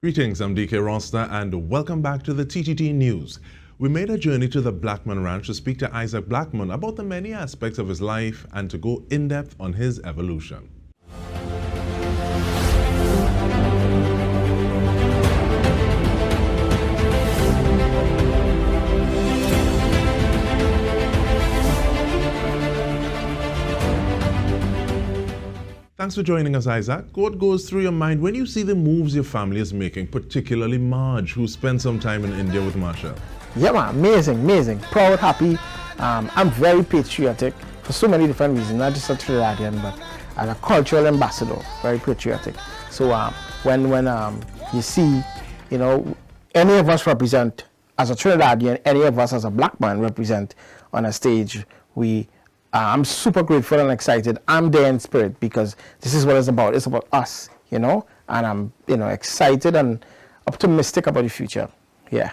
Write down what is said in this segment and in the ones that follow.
Greetings, I'm Dike Rostant and welcome back to the TTT News. We made a journey to the Blackman Ranch to speak to Issaac Blackman about the many aspects of his life and to go in-depth on his evolution. Thanks for joining us, Issaac. What goes through your mind when you see the moves your family is making, particularly Marge, who spent some time in India with Marshall? Yeah, man, amazing. Proud, happy. I'm very patriotic for so many different reasons, not just a Trinidadian, but as a cultural ambassador, very patriotic. So when you see, any of us represent, as a Trinidadian, any of us as a black man represent on a stage, I'm super grateful and excited. I'm there in spirit because this is what it's about. It's about us, and I'm, excited and optimistic about the future. Yeah,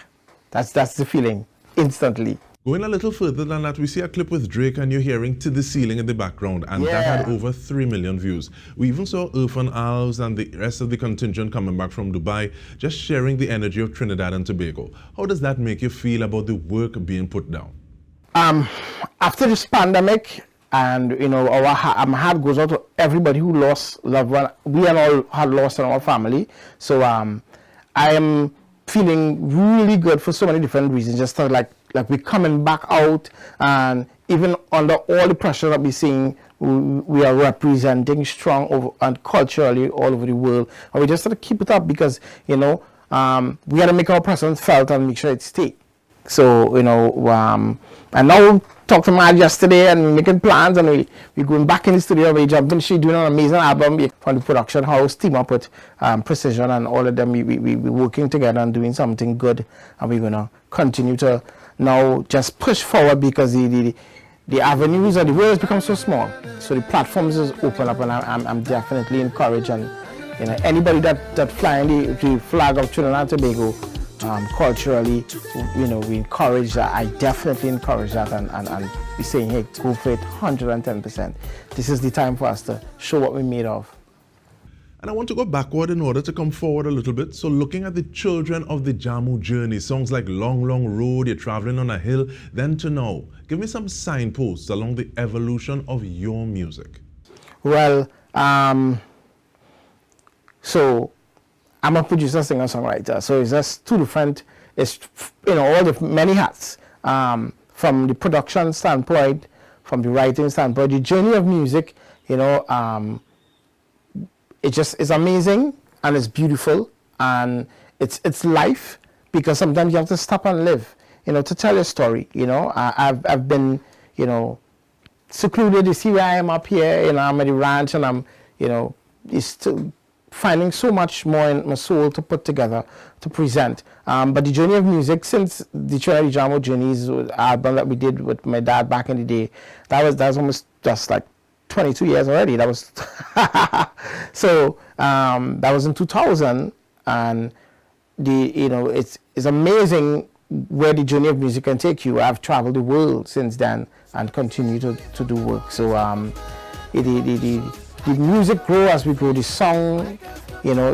that's the feeling instantly. Going a little further than that, we see a clip with Drake and you're hearing To the Ceiling in the background, and that had over 3 million views. We even saw Irfan Alves and the rest of the contingent coming back from Dubai, just sharing the energy of Trinidad and Tobago. How does that make you feel about the work being put down? After this pandemic, and our heart goes out to everybody who lost loved one. We all had lost in our family, so I am feeling really good for so many different reasons. Just like we're coming back out, and even under all the pressure that we're seeing, we are representing strong and culturally all over the world, and we just have to keep it up because we got to make our presence felt and make sure it stays. So I now talked to Marge yesterday and making plans, and we're going back in the studio. We jumping. She's doing an amazing album from the production house, team up with Precision and all of them. We're working together and doing something good, and we're gonna continue to now just push forward because the avenues of the world has become so small. So the platforms is open up, and I'm definitely encouraged. And anybody that flying the flag of Trinidad and Tobago. Culturally, we encourage that. I definitely encourage that, and be saying, hey, go for it 110%. This is the time for us to show what we're made of. And I want to go backward in order to come forward a little bit. So looking at the children of the Jamu journey, songs like Long Long Road, You're Traveling on a Hill, then to now, give me some signposts along the evolution of your music. Well, so I'm a producer, singer, songwriter, so it's just two different, it's, all the many hats. From the production standpoint, from the writing standpoint, the journey of music, it's amazing and it's beautiful and it's life, because sometimes you have to stop and live, to tell your story. I've been, secluded. You see where I am up here, I'm at the ranch, and I'm, it's still finding so much more in my soul to put together, to present. But the journey of music, since the Trinidad Jamu Journeys album that we did with my dad back in the day, that was almost just like 22 years already. That was so that was in 2000, and it's amazing where the journey of music can take you. I've traveled the world since then and continue to do work. So the music grow as we grow. The song,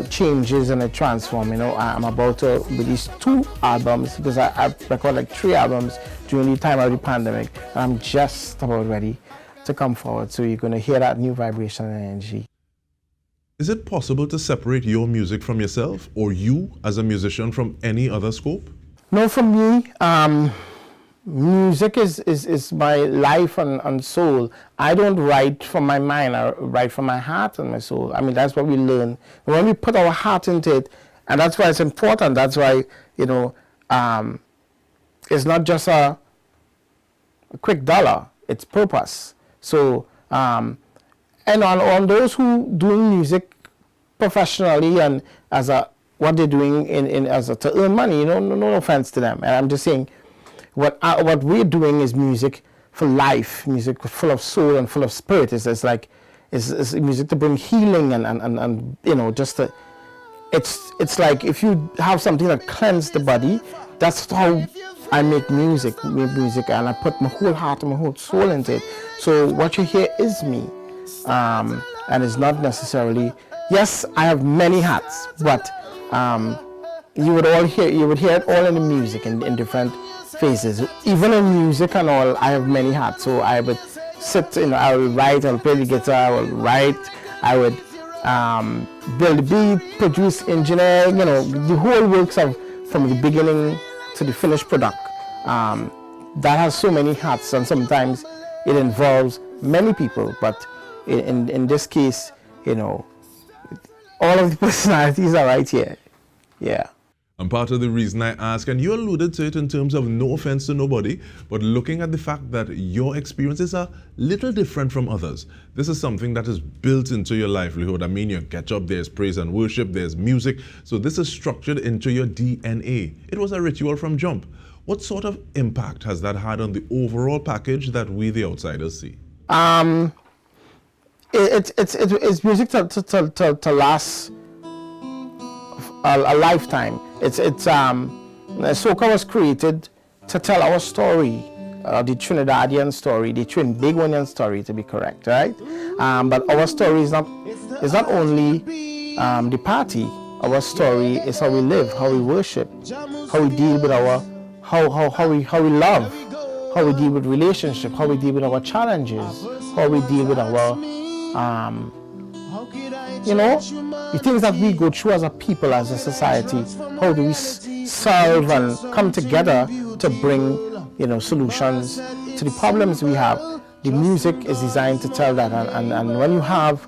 changes and it transforms. I'm about to release 2 albums because I recorded like 3 albums during the time of the pandemic, and I'm just about ready to come forward. So you're going to hear that new vibration and energy. Is it possible to separate your music from yourself, or you as a musician from any other scope? No, for me, music is my life and soul. I don't write from my mind, I write from my heart and my soul. I mean, that's what we learn. When we put our heart into it, and that's why it's important. That's why, it's not just a quick dollar, it's purpose. So, and on those who doing music professionally and as what they're doing to earn money, no offense to them. And I'm just saying, what we're doing is music for life, music full of soul and full of spirit. It's music to bring healing and just to, it's like if you have something that cleanses the body, that's how I make music, and I put my whole heart and my whole soul into it. So what you hear is me, and it's not necessarily, yes, I have many hats, but you would hear it all in the music in different phases. Even in music and all, I have many hats. So I would sit, I will write, I will play the guitar, I will write, I would build the beat, produce, engineer, the whole works of from the beginning to the finished product. That has so many hats, and sometimes it involves many people, but in this case, all of the personalities are right here. Yeah. And part of the reason I ask, and you alluded to it in terms of no offense to nobody, but looking at the fact that your experiences are little different from others. This is something that is built into your livelihood. I mean, you catch up, there's praise and worship, there's music. So this is structured into your DNA. It was a ritual from jump. What sort of impact has that had on the overall package that we, the outsiders, see? It's music to last a lifetime. Soca was created to tell our story, the Trinidadian story, the Trinbagonian story, to be correct, right? But our story is not only the party. Our story is how we live, how we worship, how we deal with how we love, how we deal with relationships, how we deal with our challenges, how we deal with our the things that we go through as a people, as a society. How do we solve and come together to bring solutions to the problems we have? The music is designed to tell that, and when you have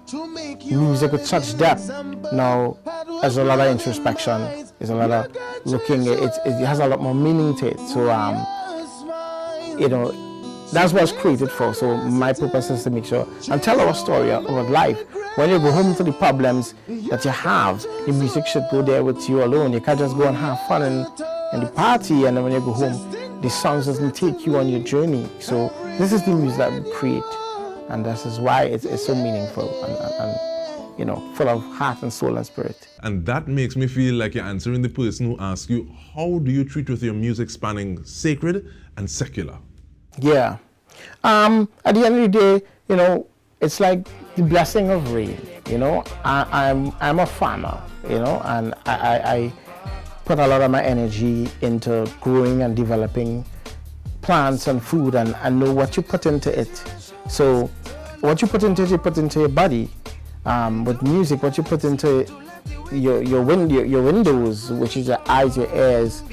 music with such depth, now there's a lot of introspection, there's a lot of looking, it has a lot more meaning to it. So that's what it's created for. So my purpose is to make sure and tell our story about life. When you go home to the problems that you have, the music should go there with you alone. You can't just go and have fun in the party, and then when you go home, the songs doesn't take you on your journey. So this is the music that we create, and this is why it's so meaningful and full of heart and soul and spirit. And that makes me feel like you're answering the person who asked you, how do you treat with your music spanning sacred and secular? Yeah. At the end of the day, it's like the blessing of rain. I'm a farmer, and I put a lot of my energy into growing and developing plants and food, and I know what you put into it. So what you put into it, you put into your body. With music, what you put into your windows, which is your eyes, your ears,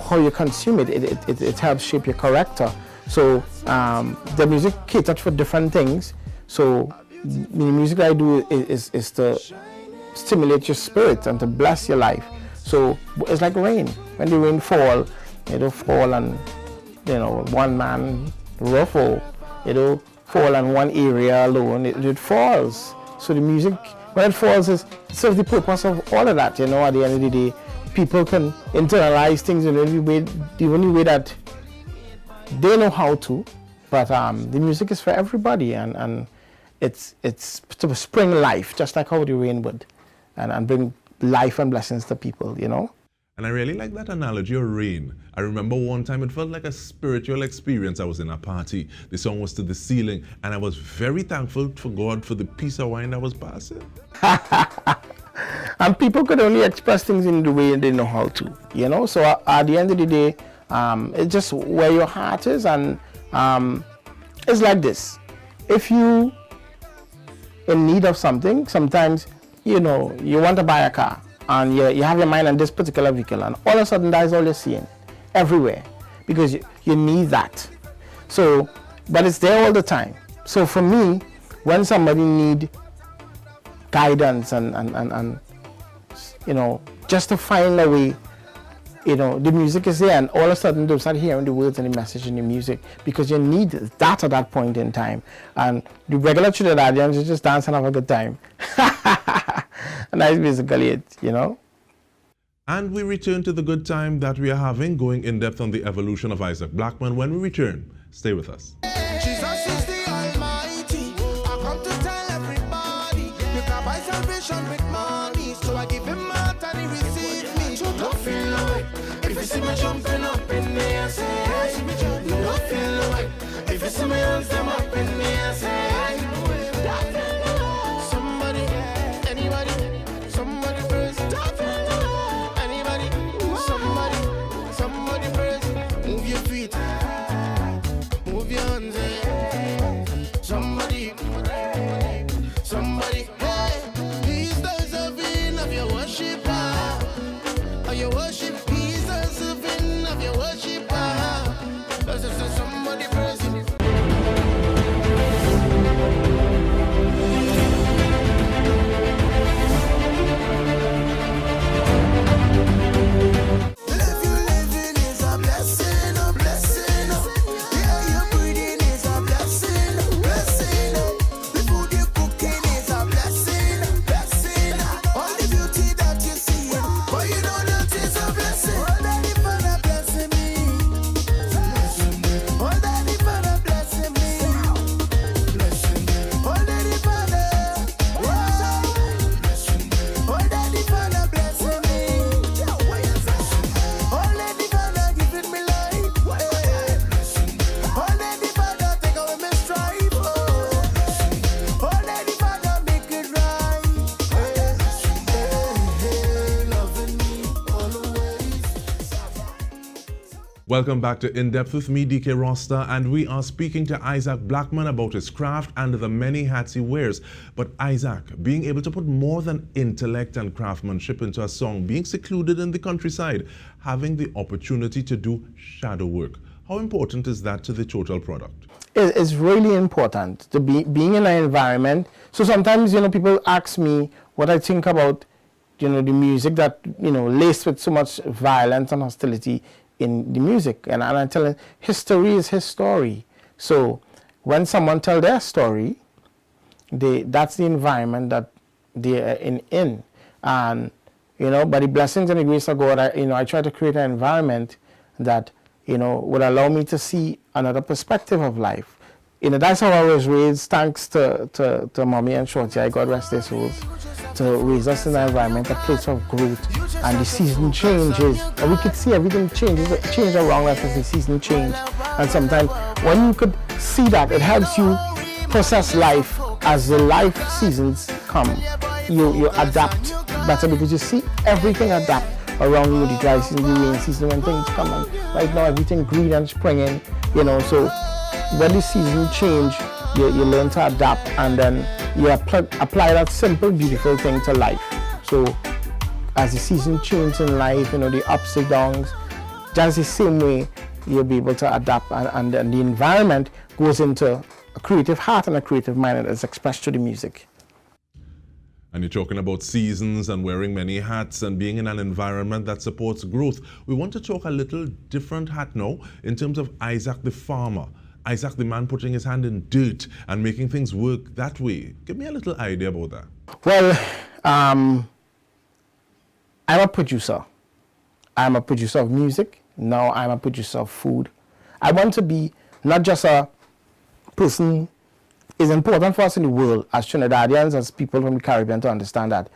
how you consume it helps shape your character. So the music caters for different things. So the music I do is to stimulate your spirit and to bless your life. So it's like rain. When the rain fall, it'll fall on one man ruffle. It'll fall on one area alone. It falls. So the music, when it falls, serves the purpose of all of that. At the end of the day, people can internalize things in the only way that they know how to. But the music is for everybody, and it's to spring life, just like how the rain would, and bring life and blessings to people. And I really like that analogy of rain. I remember one time it felt like a spiritual experience. I was in a party. The song was To the Ceiling, and I was very thankful for God for the piece of wine that was passing. And people could only express things in the way they know how to, So at the end of the day, it's just where your heart is, and it's like this. If you in need of something, sometimes, you want to buy a car, and you have your mind on this particular vehicle, and all of a sudden that is all you're seeing everywhere, because you need that. So, but it's there all the time. So for me, when somebody need guidance and just to find a way, the music is there, and all of a sudden they start hearing the words and the message in the music, because you need that at that point in time. And the regular Trinidadians, you just dance and have a good time. And that's basically it, And we return to the good time that we are having, going in depth on the evolution of Issaac Blackman. When we return, stay with us. Jesus is the Almighty. I come to tell everybody, you can buy salvation with money. So I give him heart and he receive me. So don't feel like if you see me jumping up in the air, say hey. Don't feel like if you see me hands them up in the air, say hey. Somebody, anybody, somebody first. Anybody, your worship. He's deserving of your worship. Let's just somebody praising you. Welcome back to In Depth with me, Dike Rostant, and we are speaking to Issaac Blackman about his craft and the many hats he wears. But Issaac, being able to put more than intellect and craftsmanship into a song, being secluded in the countryside, having the opportunity to do shadow work, how important is that to the total product? It's really important to being in an environment. So sometimes, people ask me what I think about, the music that, laced with so much violence and hostility in the music, and I tell them history is his story. So when someone tells their story, that's the environment that they are in. And by the blessings and the grace of God, I try to create an environment that would allow me to see another perspective of life. That's how I was raised, thanks to Mommy and Shorty, God rest their souls, to raise us in an environment, a place of growth. And the season changes, and we could see everything change around us as the season change. And sometimes when you could see that, it helps you process life as the life seasons come. You adapt better because you see everything adapt around you, the dry season, the rain season, when things come. And right now everything green and springing, so when the season change, you learn to adapt, and then you apply that simple, beautiful thing to life. So as the season changes in life, the ups and downs, just the same way you'll be able to adapt, and the environment goes into a creative heart and a creative mind that is expressed through the music. And you're talking about seasons and wearing many hats and being in an environment that supports growth. We want to talk a little different hat now in terms of Issaac the farmer. Issaac the man putting his hand in dirt and making things work that way. Give me a little idea about that. Well, I'm a producer. I'm a producer of music. Now I'm a producer of food. I want to be not just a person. It's important for us in the world as Trinidadians, as people from the Caribbean, to understand that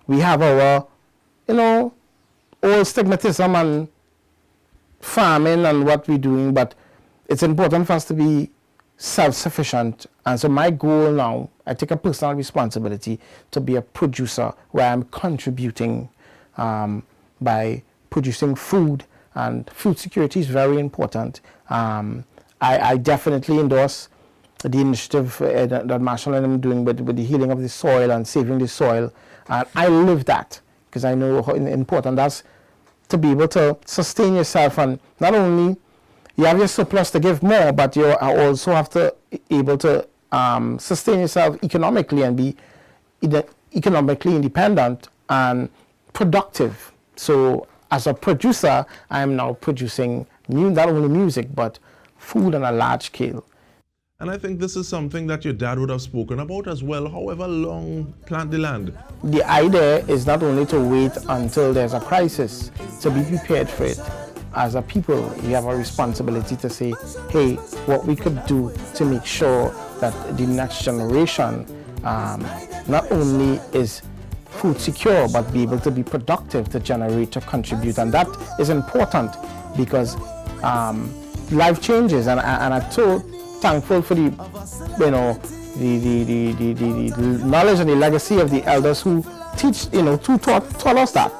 we have our, old stigmatism and farming and what we're doing, but it's important for us to be self-sufficient. And so my goal now, I take a personal responsibility to be a producer where I'm contributing by producing food, and food security is very important. I definitely endorse the initiative that Marshall and I are doing with the healing of the soil and saving the soil. And I live that because I know how important that's to be able to sustain yourself, and not only you have your surplus to give more, but you also have to able to sustain yourself economically and be economically independent and productive. So as a producer, I am now producing not only music, but food on a large scale. And I think this is something that your dad would have spoken about as well, however long plant the land. The idea is not only to wait until there's a crisis, to be prepared for it. As a people, we have a responsibility to say, hey, what we could do to make sure that the next generation not only is food secure, but be able to be productive, to generate, to contribute. And that is important because life changes, and I'm so thankful for the knowledge and the legacy of the elders who taught us that,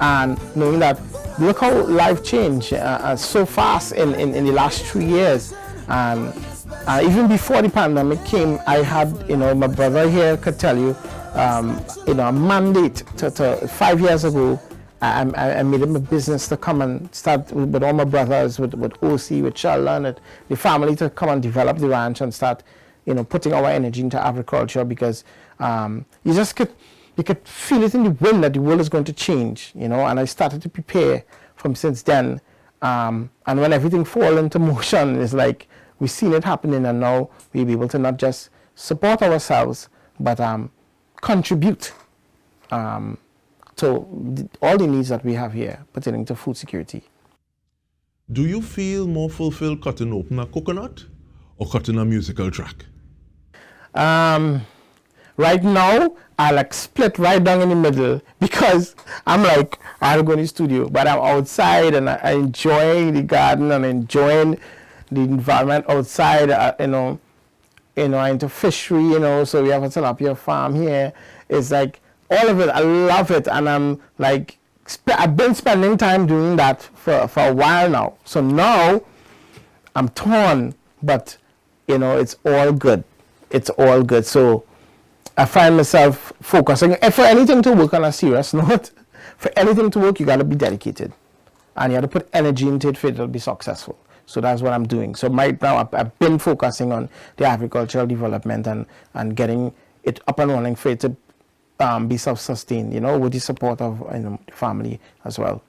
and knowing that look how life changed so fast in the last 3 years. Even before the pandemic came, I had, my brother here could tell you, a mandate to 5 years ago, I made it my business to come and start with all my brothers, with OC, with Sheldon, and the family to come and develop the ranch and start, putting our energy into agriculture, because you could feel it in the wind that the world is going to change, and I started to prepare from since then. And when everything falls into motion, it's like we've seen it happening, and now we'll be able to not just support ourselves, but contribute to all the needs that we have here pertaining to food security. Do you feel more fulfilled cutting open a coconut or cutting a musical track? Right now, I split right down in the middle, because I'm like, I don't go in the studio, but I'm outside and I enjoy the garden and enjoying the environment outside. Into fishery, so we have a tilapia farm here. It's like all of it, I love it, and I'm like, I've been spending time doing that for a while now. So now I'm torn, but it's all good. It's all good. So I find myself focusing. And for anything to work on a serious note, for anything to work, you got to be dedicated, and you have to put energy into it for it to be successful. So that's what I'm doing. So right now, I've been focusing on the agricultural development and getting it up and running for it to be self-sustained, with the support of the family as well.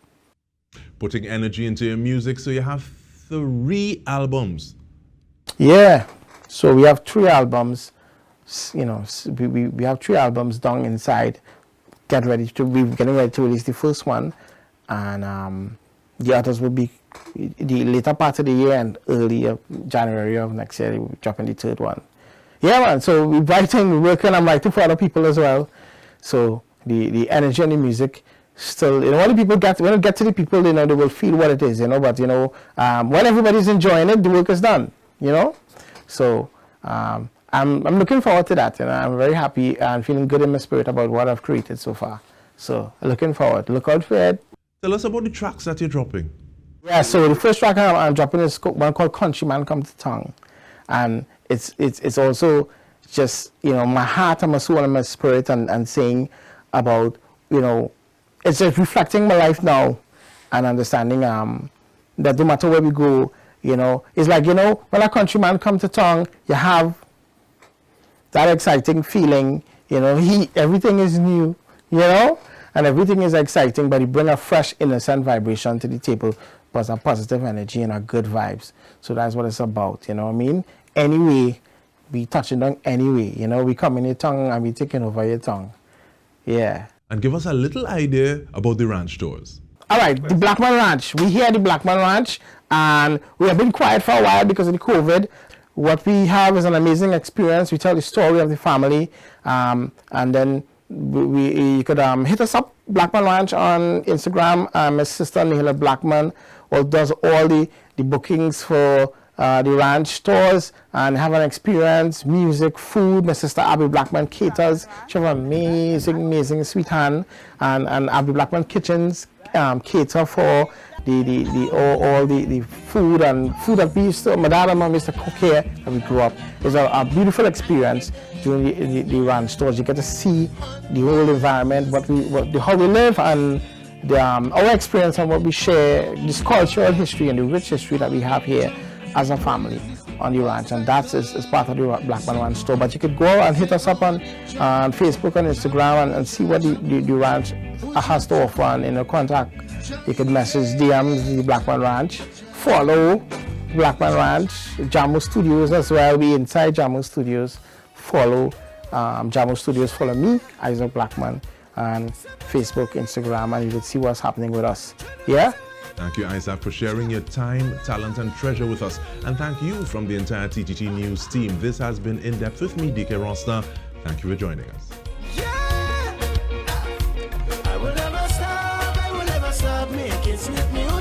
Putting energy into your music, so you have 3 albums. Yeah. So we have 3 albums. We have 3 albums done inside. We're getting ready to release the first one, and the others will be the later part of the year, and early January of next year we'll be dropping the 3rd one. Yeah, man. So we're writing, we're working. I'm writing for other people as well. So the energy and the music still, when the people when it gets to the people, they will feel what it is, But when everybody's enjoying it, the work is done, So I'm looking forward to that, and I'm very happy and feeling good in my spirit about what I've created so far. So looking forward. Look out for it. Tell us about the tracks that you're dropping. Yeah, so the first track I'm dropping is one called Countryman Come to Town, and it's also just my heart and my soul and my spirit, and saying about it's just reflecting my life now, and understanding that no matter where we go, it's like when a countryman come to town, you have that exciting feeling, everything is new, and everything is exciting, but you bring a fresh, innocent vibration to the table, plus a positive energy and a good vibes. So that's what it's about, Anyway, we touching on anyway, we come in your tongue and we taking over your tongue. Yeah. And give us a little idea about the ranch tours. All right, the Blackman Ranch. We here at the Blackman Ranch, and we have been quiet for a while because of the COVID. What we have is an amazing experience. We tell the story of the family, and then you could hit us up, Blackman Ranch, on Instagram. My sister Nihila Blackman does all the bookings for the ranch tours, and have an experience, music, food. My sister Abby Blackman caters. She has an amazing sweet hand, and Abby Blackman Kitchens cater for all the food that we used to, my dad and mom used to cook here that we grew up. It's a beautiful experience during the ranch tours. You get to see the whole environment, how we live, and our experience and what we share, this cultural history and the rich history that we have here as a family on the ranch, and that is part of the Blackman Ranch store. But you could go and hit us up on Facebook and Instagram and see what the ranch has to offer, and contact. You could message DMs the Blackman Ranch, follow Blackman Ranch, Jamo Studios as well. We inside Jamo Studios. Follow Jamo Studios. Follow me, Issaac Blackman, and Facebook, Instagram, and you will see what's happening with us. Yeah. Thank you, Issaac, for sharing your time, talent, and treasure with us. And thank you from the entire TTT News team. This has been In Depth with me, Dike Rostant. Thank you for joining us. I will never stop making sweet music.